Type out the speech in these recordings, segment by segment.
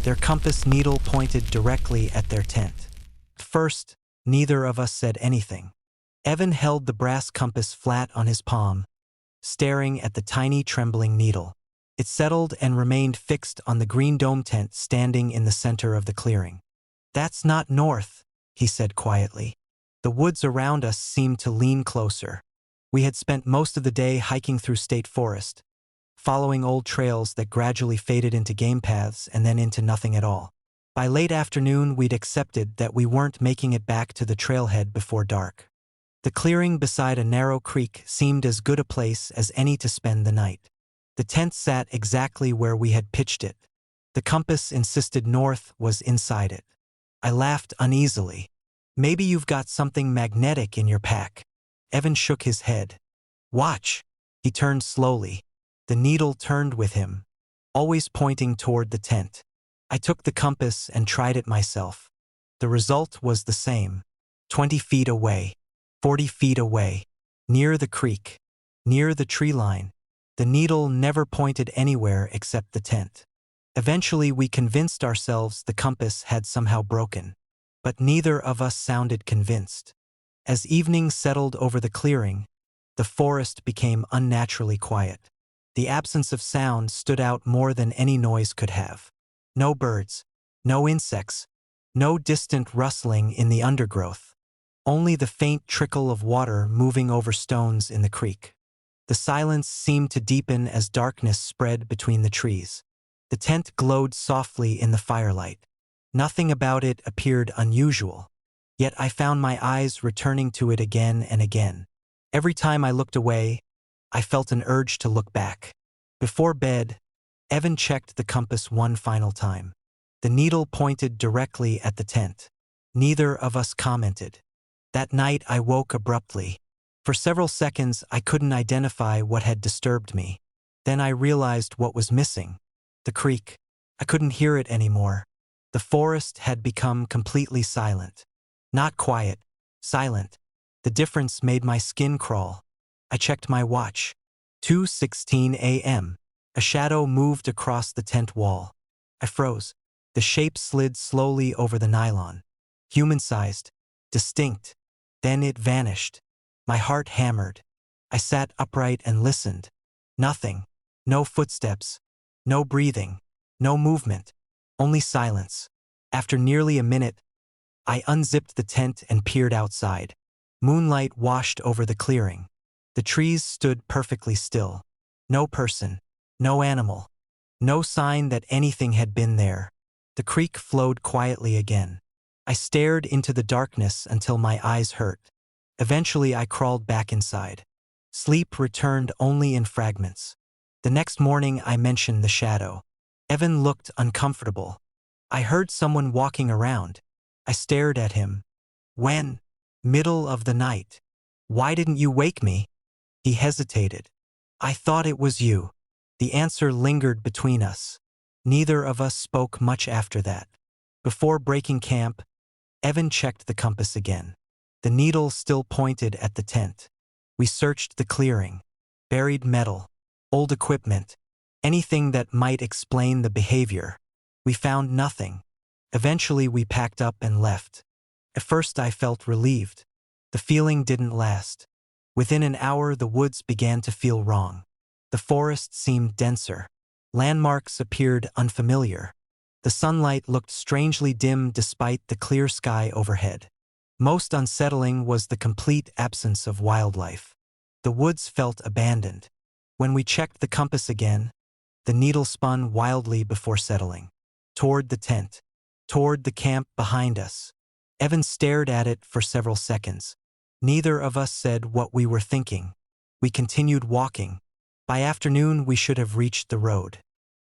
Their compass needle pointed directly at their tent. First, neither of us said anything. Evan held the brass compass flat on his palm, staring at the tiny trembling needle. It settled and remained fixed on the green dome tent standing in the center of the clearing. "That's not north," he said quietly. The woods around us seemed to lean closer. We had spent most of the day hiking through state forest, following old trails that gradually faded into game paths and then into nothing at all. By late afternoon, we'd accepted that we weren't making it back to the trailhead before dark. The clearing beside a narrow creek seemed as good a place as any to spend the night. The tent sat exactly where we had pitched it. The compass insisted north was inside it. I laughed uneasily. "Maybe you've got something magnetic in your pack." Evan shook his head. "Watch." He turned slowly. The needle turned with him, always pointing toward the tent. I took the compass and tried it myself. The result was the same. 20 feet away, 40 feet away, near the creek, near the tree line. The needle never pointed anywhere except the tent. Eventually, we convinced ourselves the compass had somehow broken, but neither of us sounded convinced. As evening settled over the clearing, the forest became unnaturally quiet. The absence of sound stood out more than any noise could have. No birds, no insects, no distant rustling in the undergrowth. Only the faint trickle of water moving over stones in the creek. The silence seemed to deepen as darkness spread between the trees. The tent glowed softly in the firelight. Nothing about it appeared unusual, yet I found my eyes returning to it again and again. Every time I looked away, I felt an urge to look back. Before bed, Evan checked the compass one final time. The needle pointed directly at the tent. Neither of us commented. That night I woke abruptly. For several seconds I couldn't identify what had disturbed me. Then I realized what was missing. The creek. I couldn't hear it anymore. The forest had become completely silent. Not quiet, silent. The difference made my skin crawl. I checked my watch. 2:16 a.m. A shadow moved across the tent wall. I froze. The shape slid slowly over the nylon. Human-sized, distinct. Then it vanished. My heart hammered. I sat upright and listened. Nothing. No footsteps. No breathing. No movement. Only silence. After nearly a minute, I unzipped the tent and peered outside. Moonlight washed over the clearing. The trees stood perfectly still. No person. No animal. No sign that anything had been there. The creek flowed quietly again. I stared into the darkness until my eyes hurt. Eventually I crawled back inside. Sleep returned only in fragments. The next morning I mentioned the shadow. Evan looked uncomfortable. "I heard someone walking around." I stared at him. "When?" "Middle of the night." "Why didn't you wake me?" He hesitated. "I thought it was you." The answer lingered between us. Neither of us spoke much after that. Before breaking camp, Evan checked the compass again. The needle still pointed at the tent. We searched the clearing. Buried metal, old equipment, anything that might explain the behavior. We found nothing. Eventually we packed up and left. At first I felt relieved. The feeling didn't last. Within an hour the woods began to feel wrong. The forest seemed denser. Landmarks appeared unfamiliar. The sunlight looked strangely dim despite the clear sky overhead. Most unsettling was the complete absence of wildlife. The woods felt abandoned. When we checked the compass again, the needle spun wildly before settling. Toward the tent. Toward the camp behind us. Evan stared at it for several seconds. Neither of us said what we were thinking. We continued walking. By afternoon we should have reached the road.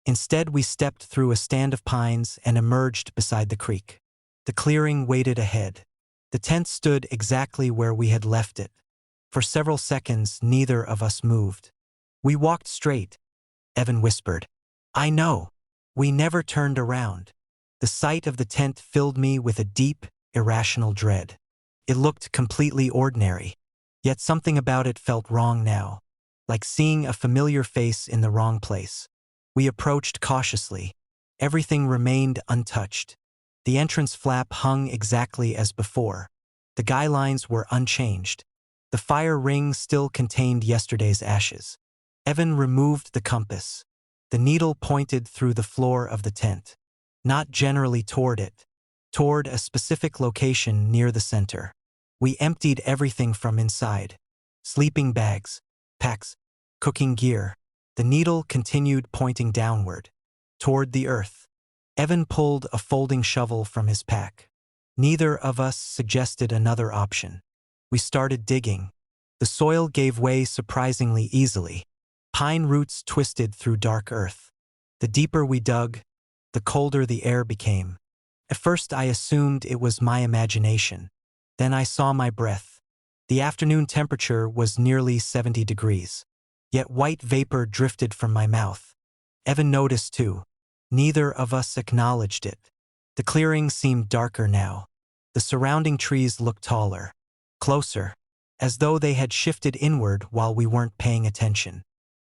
Instead we stepped through a stand of pines and emerged beside the creek. The clearing waited ahead. The tent stood exactly where we had left it. For several seconds neither of us moved. "We walked straight," Evan whispered. "I know." We never turned around. The sight of the tent filled me with a deep, irrational dread. It looked completely ordinary, yet something about it felt wrong now, like seeing a familiar face in the wrong place. We approached cautiously. Everything remained untouched. The entrance flap hung exactly as before. The guy lines were unchanged. The fire ring still contained yesterday's ashes. Evan removed the compass. The needle pointed through the floor of the tent. Not generally toward it. Toward a specific location near the center. We emptied everything from inside. Sleeping bags, packs, cooking gear. The needle continued pointing downward. Toward the earth. Evan pulled a folding shovel from his pack. Neither of us suggested another option. We started digging. The soil gave way surprisingly easily. Pine roots twisted through dark earth. The deeper we dug, the colder the air became. At first I assumed it was my imagination. Then I saw my breath. The afternoon temperature was nearly 70 degrees. Yet white vapor drifted from my mouth. Evan noticed too. Neither of us acknowledged it. The clearing seemed darker now. The surrounding trees looked taller, closer, as though they had shifted inward while we weren't paying attention.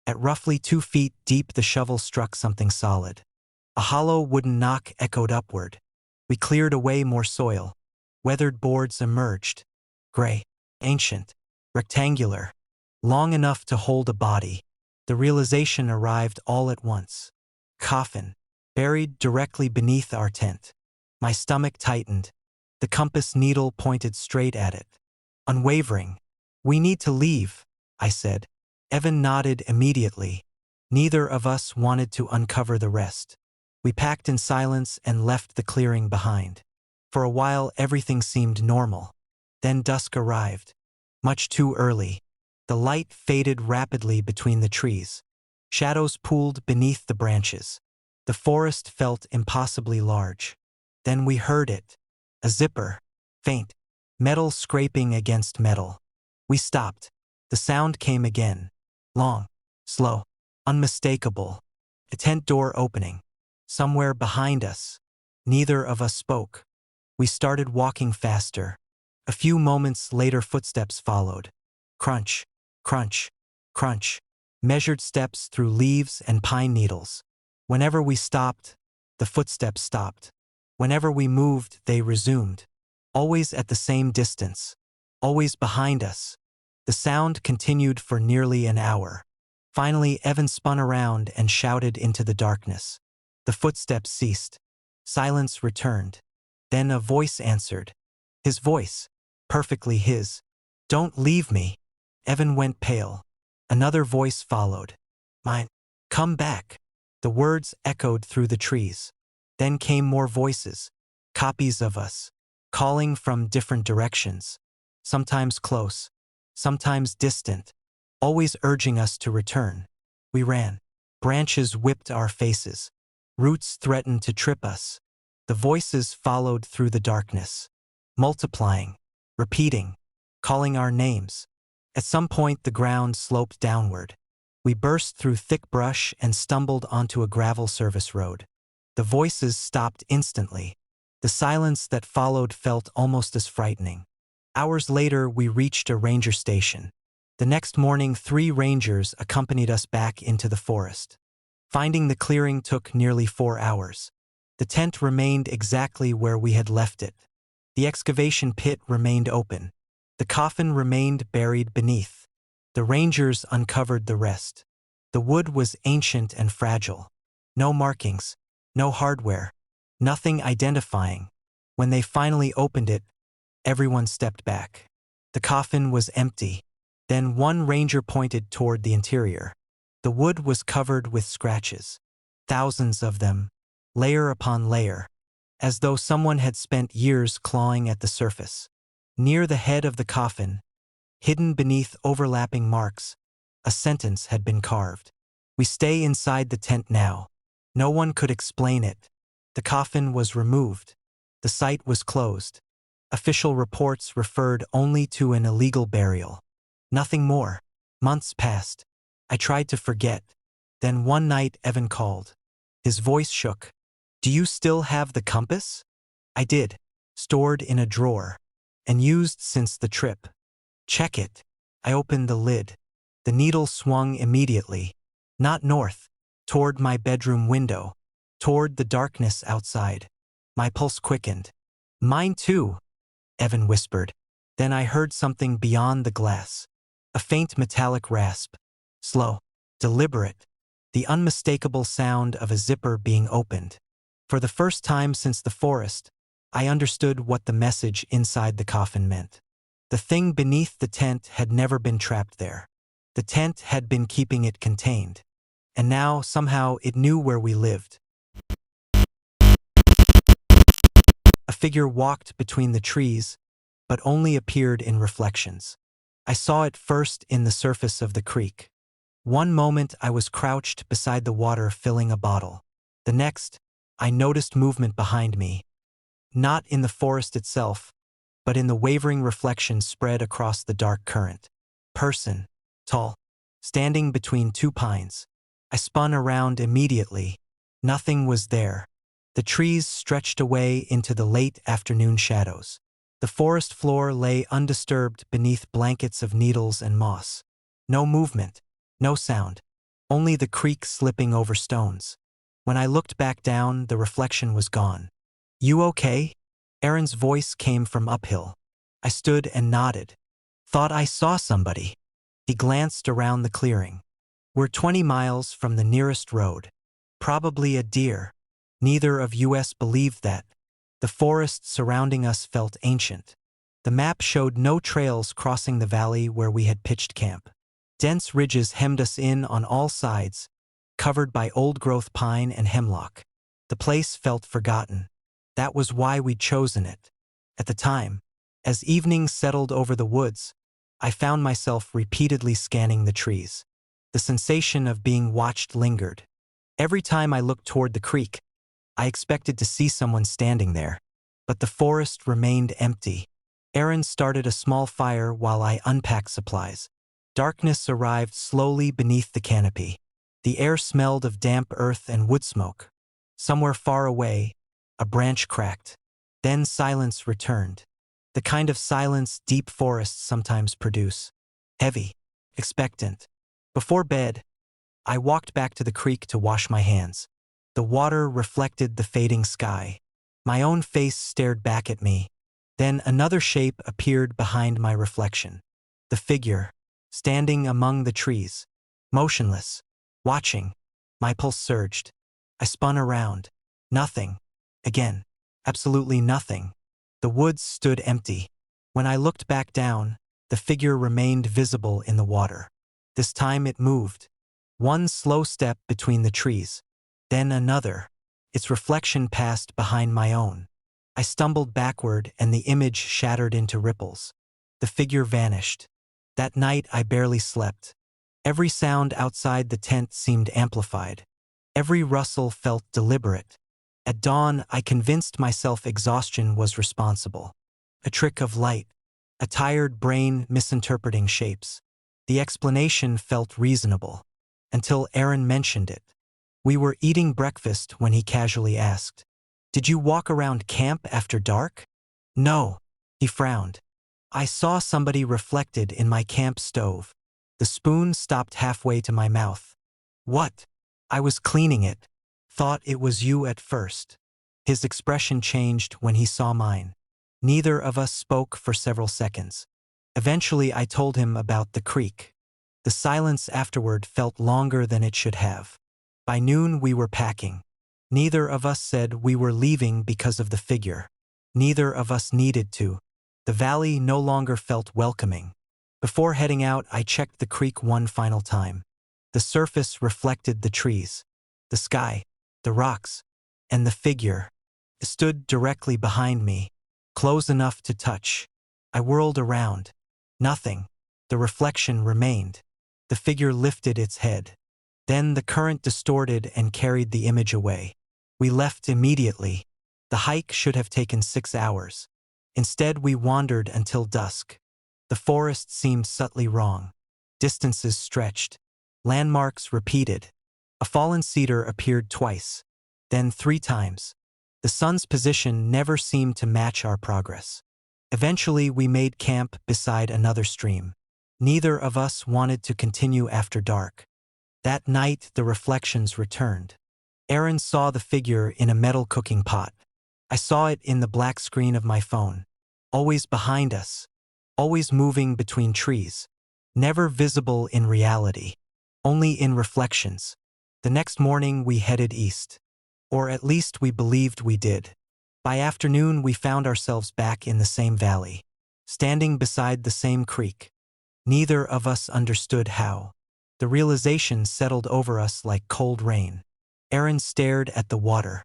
At roughly 2 feet deep, the shovel struck something solid. A hollow wooden knock echoed upward. We cleared away more soil. Weathered boards emerged. Gray, ancient, rectangular, long enough to hold a body. The realization arrived all at once. Coffin, buried directly beneath our tent. My stomach tightened. The compass needle pointed straight at it. Unwavering. "We need to leave," I said. Evan nodded immediately. Neither of us wanted to uncover the rest. We packed in silence and left the clearing behind. For a while everything seemed normal. Then dusk arrived. Much too early. The light faded rapidly between the trees. Shadows pooled beneath the branches. The forest felt impossibly large. Then we heard it. A zipper. Faint. Metal scraping against metal. We stopped. The sound came again. Long. Slow. Unmistakable. A tent door opening. Somewhere behind us. Neither of us spoke. We started walking faster. A few moments later footsteps followed. Crunch. Crunch. Crunch. Measured steps through leaves and pine needles. Whenever we stopped, the footsteps stopped. Whenever we moved, they resumed. Always at the same distance. Always behind us. The sound continued for nearly an hour. Finally, Evan spun around and shouted into the darkness. The footsteps ceased. Silence returned. Then a voice answered. His voice. Perfectly his. "Don't leave me." Evan went pale. Another voice followed. Mine. "Come back." The words echoed through the trees. Then came more voices. Copies of us. Calling from different directions. Sometimes close. Sometimes distant. Always urging us to return. We ran. Branches whipped our faces. Roots threatened to trip us. The voices followed through the darkness. Multiplying. Repeating. Calling our names. At some point the ground sloped downward. We burst through thick brush and stumbled onto a gravel service road. The voices stopped instantly. The silence that followed felt almost as frightening. Hours later, we reached a ranger station. The next morning, 3 rangers accompanied us back into the forest. Finding the clearing took nearly 4 hours. The tent remained exactly where we had left it. The excavation pit remained open. The coffin remained buried beneath. The rangers uncovered the rest. The wood was ancient and fragile. No markings, no hardware, nothing identifying. When they finally opened it, everyone stepped back. The coffin was empty. Then one ranger pointed toward the interior. The wood was covered with scratches. Thousands of them, layer upon layer, as though someone had spent years clawing at the surface. Near the head of the coffin, hidden beneath overlapping marks, a sentence had been carved. "We stay inside the tent now." No one could explain it. The coffin was removed. The site was closed. Official reports referred only to an illegal burial. Nothing more. Months passed. I tried to forget. Then one night Evan called. His voice shook. "Do you still have the compass?" I did. Stored in a drawer. And used since the trip. "Check it." I opened the lid. The needle swung immediately. Not north. Toward my bedroom window. toward the darkness outside. My pulse quickened. "Mine too," Evan whispered. Then I heard something beyond the glass. A faint metallic rasp. Slow, deliberate. The unmistakable sound of a zipper being opened. For the first time since the forest, I understood what the message inside the coffin meant. The thing beneath the tent had never been trapped there. The tent had been keeping it contained. And now, somehow, it knew where we lived. A figure walked between the trees, but only appeared in reflections. I saw it first in the surface of the creek. One moment I was crouched beside the water filling a bottle. The next, I noticed movement behind me. Not in the forest itself, but in the wavering reflections spread across the dark current. Person, tall, standing between two pines. I spun around immediately. Nothing was there. The trees stretched away into the late afternoon shadows. The forest floor lay undisturbed beneath blankets of needles and moss. No movement, no sound, only the creek slipping over stones. When I looked back down, the reflection was gone. "You okay?" Aaron's voice came from uphill. I stood and nodded. "Thought I saw somebody." He glanced around the clearing. "We're 20 miles from the nearest road. Probably a deer." Neither of us believed that. The forest surrounding us felt ancient. The map showed no trails crossing the valley where we had pitched camp. Dense ridges hemmed us in on all sides, covered by old-growth pine and hemlock. The place felt forgotten. That was why we'd chosen it. At the time, as evening settled over the woods, I found myself repeatedly scanning the trees. The sensation of being watched lingered. Every time I looked toward the creek, I expected to see someone standing there. But the forest remained empty. Aaron started a small fire while I unpacked supplies. Darkness arrived slowly beneath the canopy. The air smelled of damp earth and wood smoke. Somewhere far away, a branch cracked. Then silence returned. The kind of silence deep forests sometimes produce. Heavy, expectant. Before bed, I walked back to the creek to wash my hands. The water reflected the fading sky. My own face stared back at me. Then another shape appeared behind my reflection. The figure, standing among the trees, motionless, watching. My pulse surged. I spun around. Nothing. Again, absolutely nothing. The woods stood empty. When I looked back down, the figure remained visible in the water. This time it moved. One slow step between the trees. Then another. Its reflection passed behind my own. I stumbled backward and the image shattered into ripples. The figure vanished. That night I barely slept. Every sound outside the tent seemed amplified. Every rustle felt deliberate. At dawn, I convinced myself exhaustion was responsible. A trick of light. A tired brain misinterpreting shapes. The explanation felt reasonable. Until Aaron mentioned it. We were eating breakfast when he casually asked, "Did you walk around camp after dark?" "No," he frowned. "I saw somebody reflected in my camp stove." The spoon stopped halfway to my mouth. "What?" "I was cleaning it. Thought it was you at first." His expression changed when he saw mine. Neither of us spoke for several seconds. Eventually I told him about the creek. The silence afterward felt longer than it should have. By noon we were packing. Neither of us said we were leaving because of the figure. Neither of us needed to. The valley no longer felt welcoming. Before heading out, I checked the creek one final time. The surface reflected the trees, the sky, the rocks, and the figure. It stood directly behind me, close enough to touch. I whirled around. Nothing. The reflection remained. The figure lifted its head. Then the current distorted and carried the image away. We left immediately. The hike should have taken 6 hours. Instead, we wandered until dusk. The forest seemed subtly wrong. Distances stretched. Landmarks repeated. A fallen cedar appeared twice, then 3 times. The sun's position never seemed to match our progress. Eventually, we made camp beside another stream. Neither of us wanted to continue after dark. That night, the reflections returned. Aaron saw the figure in a metal cooking pot. I saw it in the black screen of my phone. Always behind us. Always moving between trees. Never visible in reality. Only in reflections. The next morning we headed east. Or at least we believed we did. By afternoon we found ourselves back in the same valley. Standing beside the same creek. Neither of us understood how. The realization settled over us like cold rain. Aaron stared at the water.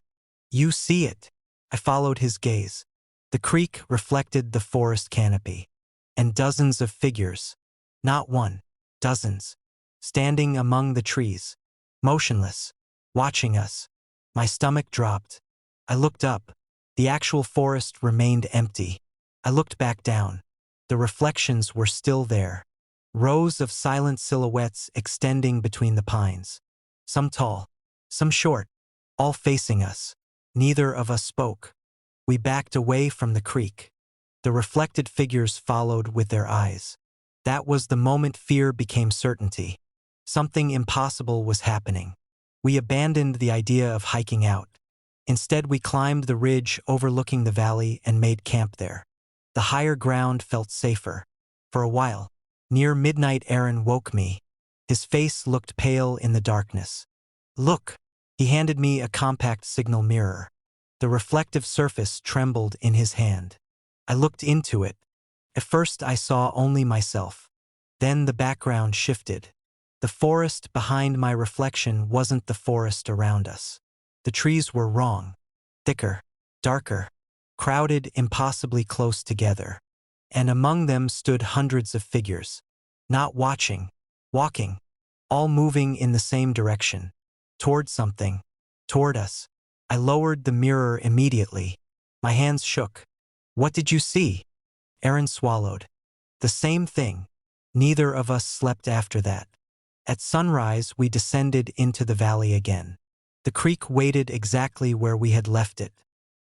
"You see it." I followed his gaze. The creek reflected the forest canopy. And dozens of figures. Not one. Dozens. Standing among the trees. Motionless. Watching us. My stomach dropped. I looked up. The actual forest remained empty. I looked back down. The reflections were still there. Rows of silent silhouettes extending between the pines. Some tall. Some short. All facing us. Neither of us spoke. We backed away from the creek. The reflected figures followed with their eyes. That was the moment fear became certainty. Something impossible was happening. We abandoned the idea of hiking out. Instead, we climbed the ridge overlooking the valley and made camp there. The higher ground felt safer. For a while. Near midnight, Aaron woke me. His face looked pale in the darkness. "Look." He handed me a compact signal mirror. The reflective surface trembled in his hand. I looked into it. At first I saw only myself. Then the background shifted. The forest behind my reflection wasn't the forest around us. The trees were wrong. Thicker. Darker. Crowded impossibly close together. And among them stood hundreds of figures. Not watching. Walking. All moving in the same direction. Toward something. Toward us. I lowered the mirror immediately. My hands shook. "What did you see?" Aaron swallowed. "The same thing." Neither of us slept after that. At sunrise, we descended into the valley again. The creek waited exactly where we had left it.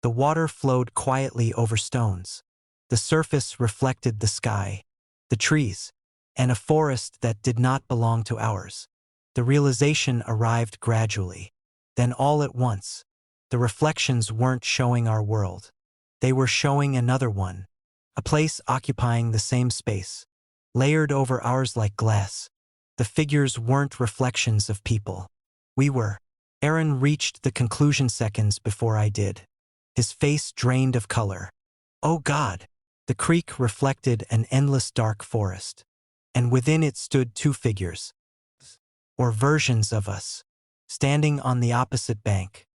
The water flowed quietly over stones. The surface reflected the sky, the trees, and a forest that did not belong to ours. The realization arrived gradually. Then all at once, the reflections weren't showing our world. They were showing another one. A place occupying the same space, layered over ours like glass. The figures weren't reflections of people. We were. Aaron reached the conclusion seconds before I did. His face drained of color. Oh God! The creek reflected an endless dark forest. And within it stood two figures. Or versions of us. Standing on the opposite bank.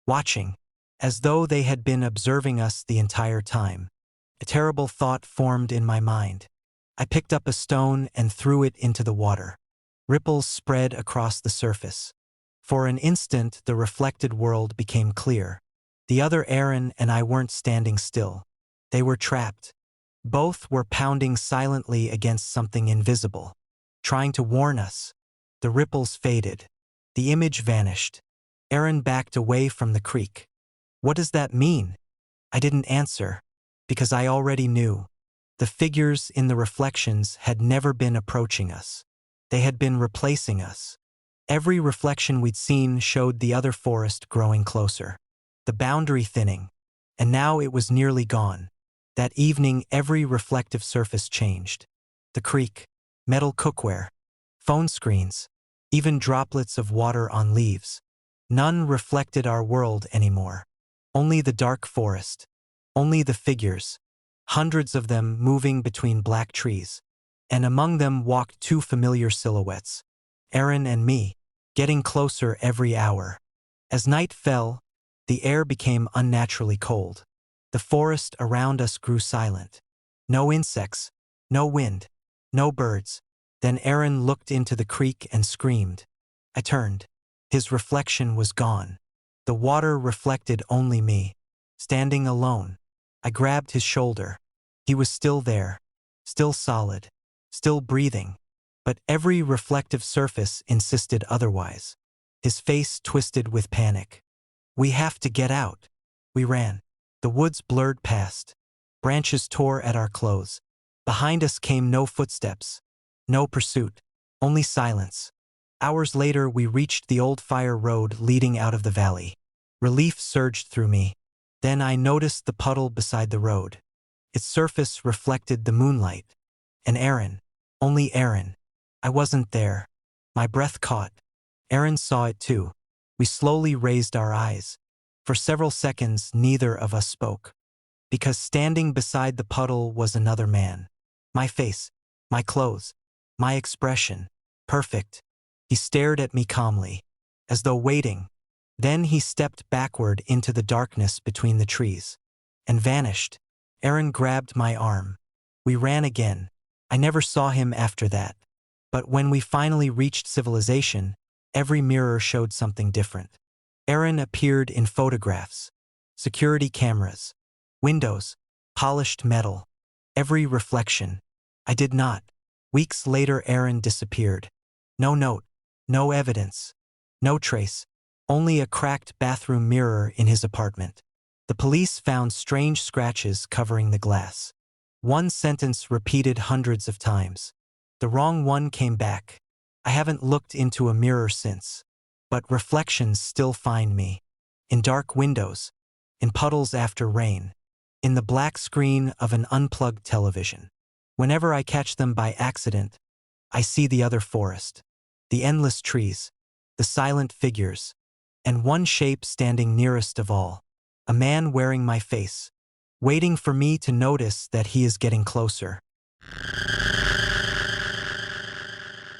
Watching. As though they had been observing us the entire time. A terrible thought formed in my mind. I picked up a stone and threw it into the water. Ripples spread across the surface. For an instant, the reflected world became clear. The other Aaron and I weren't standing still. They were trapped. Both were pounding silently against something invisible, trying to warn us. The ripples faded. The image vanished. Aaron backed away from the creek. "What does that mean?" I didn't answer, because I already knew. The figures in the reflections had never been approaching us. They had been replacing us. Every reflection we'd seen showed the other forest growing closer. The boundary thinning. And now it was nearly gone. That evening, every reflective surface changed. The creek, metal cookware, phone screens, even droplets of water on leaves. None reflected our world anymore. Only the dark forest. Only the figures. Hundreds of them moving between black trees. And among them walked two familiar silhouettes. Aaron and me, getting closer every hour. As night fell, the air became unnaturally cold. The forest around us grew silent. No insects, no wind, no birds. Then Aaron looked into the creek and screamed. I turned. His reflection was gone. The water reflected only me, standing alone. I grabbed his shoulder. He was still there, still solid, still breathing. But every reflective surface insisted otherwise. His face twisted with panic. "We have to get out." We ran. The woods blurred past. Branches tore at our clothes. Behind us came no footsteps, no pursuit, only silence. Hours later, we reached the old fire road leading out of the valley. Relief surged through me. Then I noticed the puddle beside the road. Its surface reflected the moonlight. And Aaron. Only Aaron. I wasn't there. My breath caught. Aaron saw it too. We slowly raised our eyes. For several seconds, neither of us spoke. Because standing beside the puddle was another man. My face, my clothes, my expression. Perfect. He stared at me calmly, as though waiting. Then he stepped backward into the darkness between the trees. And vanished. Aaron grabbed my arm. We ran again. I never saw him after that. But when we finally reached civilization, every mirror showed something different. Aaron appeared in photographs, security cameras, windows, polished metal, every reflection. I did not. Weeks later, Aaron disappeared. No note, no evidence, no trace, only a cracked bathroom mirror in his apartment. The police found strange scratches covering the glass. One sentence repeated hundreds of times. The wrong one came back. I haven't looked into a mirror since. But reflections still find me. In dark windows, in puddles after rain, in the black screen of an unplugged television. Whenever I catch them by accident, I see the other forest, the endless trees, the silent figures, and one shape standing nearest of all, a man wearing my face, waiting for me to notice that he is getting closer.